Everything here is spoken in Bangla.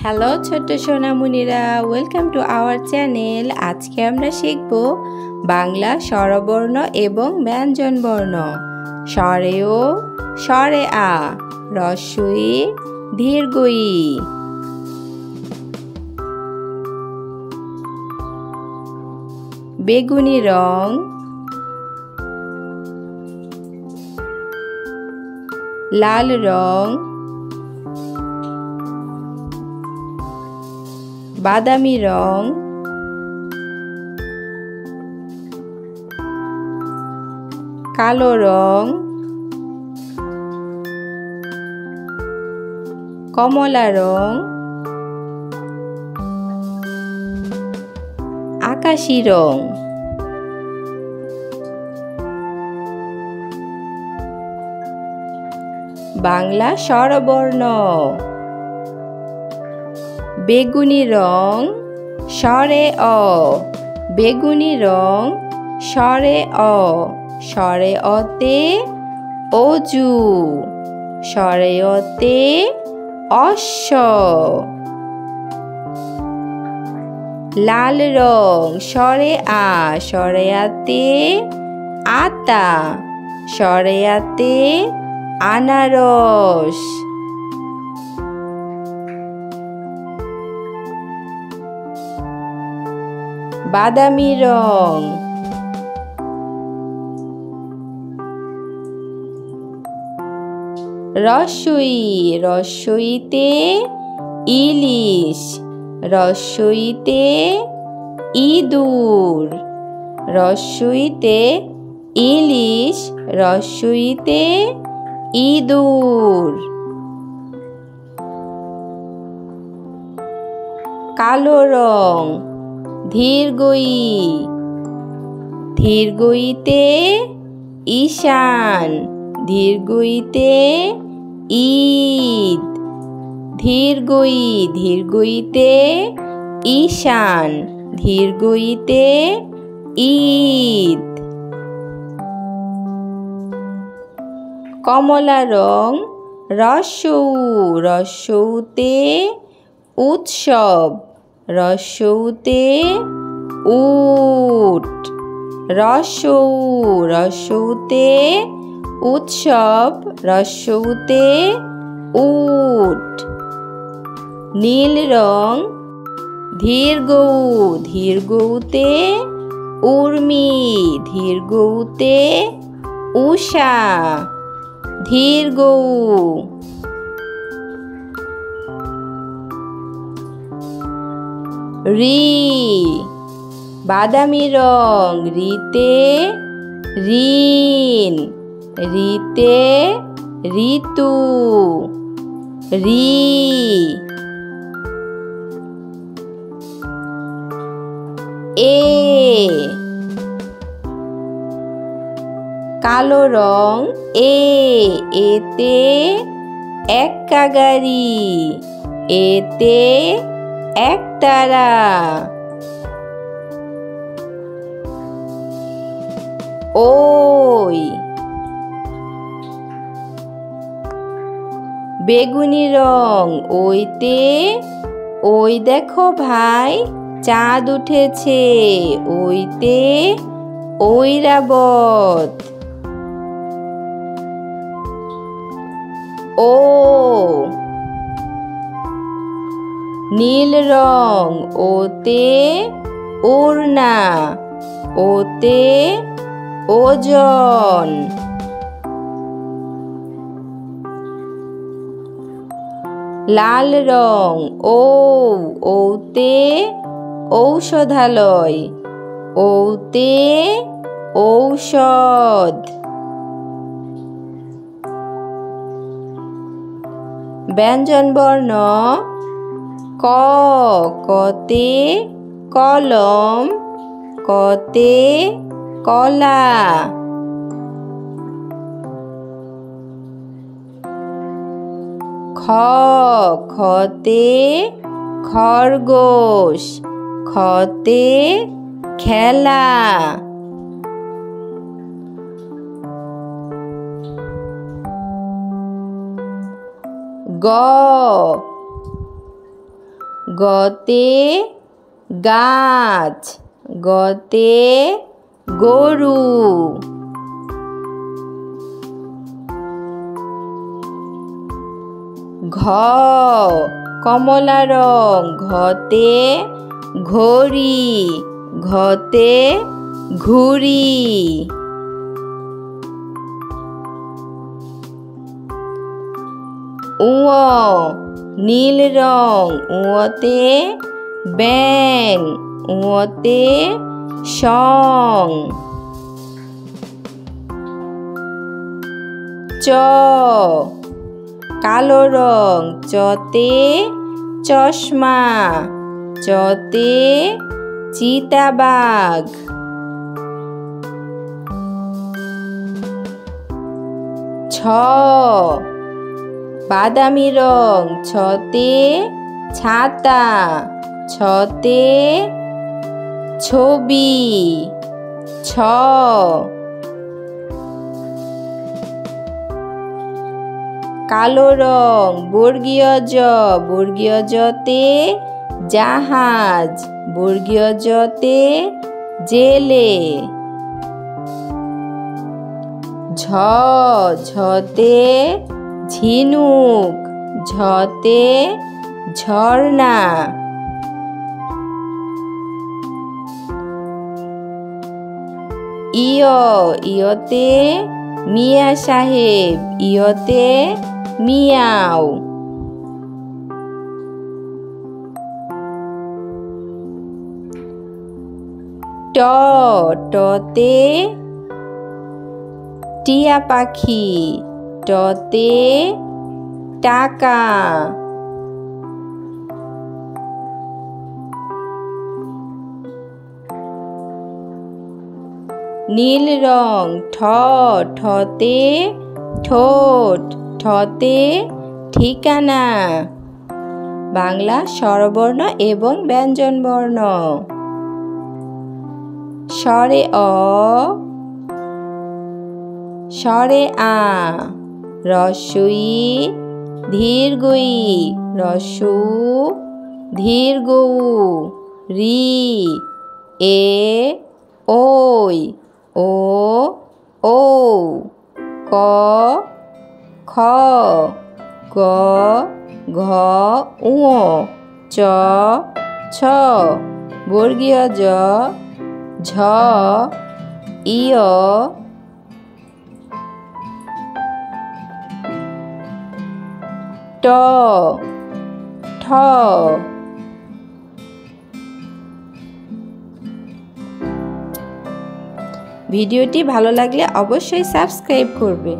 হ্যালো ছোট্ট সোনামণিরা, ওয়েলকাম টু আওয়ার চ্যানেল। আজকে আমরা শিখব বাংলা স্বরবর্ণ এবং ব্যঞ্জনবর্ণ। স্বরে ও, স্বরে আ, হ্রস্ব ই, দীর্ঘ ই। বেগুনি রং, লাল রং, বাদামি রং, কালো রং, কমলা রং, আকাশী রং। বাংলা স্বরবর্ণ। বেগুনি রং, স্বরে অ। বেগুনি রং, স্বরে অ। স্বরে অতে অজু, স্বরে অতে অশ্ব। লাল রং, স্বরে আ। স্বরে আতে আতা, স্বরে আতে আনারস। বাদামি রং, হ্রস্ব ই। হ্রস্ব ইতে ইলিশ, হ্রস্ব ইতে ইঁদুর। হ্রস্ব ইতে ইলিশ, হ্রস্ব ইতে ইঁদুর। কালো রং, দীর্ঘ ই। দীর্ঘ ইতে ঈশান, দীর্ঘ ইতে ঈদ। দীর্ঘ ই, দীর্ঘ ইতে ঈশান, দীর্ঘ ইতে ঈদ। কমলা রং, হ্রস্ব উ। হ্রস্ব উতে উৎসব, হ্রস্ব উতে উট। হ্রস্ব উ, হ্রস্ব উতে উৎসব, হ্রস্ব উতে উট। নীল রং, দীর্ঘ উ। দীর্ঘ উতে উর্মি, দীর্ঘ উতে উষা। দীর্ঘ উ। রি, বাদামি রং, রিতে ঋণ, রিতে ঋতু। রি, এ, কালো রং, এ। এতে এক্কা গাড়ি, এতে একতারা। ওই, বেগুনি রং, ওইতে ওই দেখো ভাই চাঁদ উঠেছে, ওইতে ঐরাবত। ও, নীল রং, ওতে ওড়না, ওতে ওজন। লাল রং, ও। ওতে ঔষধালয়, ওতে ঔষধ। ব্যঞ্জনবর্ণ। ক, কতে কলম, কতে কলা। খ, খতে খরগোশ, খতে খেলা। গ, গতে গাছ, গতে গরু। ঘ কমলা রং, ঘতে ঘড়ি, ঘতে ঘুড়ি। উ নীল রং, উতে ব্যাঙ, উতে সং। চ কালো রং, চতে চশমা, চতে চিতাবাঘ। ছ বাদামি রং, ছতে ছাতা, ছতে ছবি। ছ কালো রং, বর্গীয় জ, বর্গীয় জতে জাহাজ, বর্গীয় জতে জেলে। ঝ ঝতে ঝিনুক, ঝতে ঝর্ণা। ইয় ইয়তে মিয়া সাহেব, ইয়তে মিয়াও। ট টতে টিয়া পাখি, টতে টাকা। নীল রং, ঠ ঠতে ঠোঁট, ঠতে ঠিকানা। বাংলা স্বরবর্ণ এবং ব্যঞ্জনবর্ণ। স্বরে অ, স্বরে আ, হ্রস্ব ই, দীর্ঘ ই, হ্রস্ব উ, দীর্ঘ উ, রি, এ, ওই, ও, ও, ক, খ, গ, ঘ, ঙ, চ, ছ, বর্গীয় জ, ঝ, ইয়, ট, ঠ। ভিডিওটি ভালো লাগলে অবশ্যই সাবস্ক্রাইব করবে।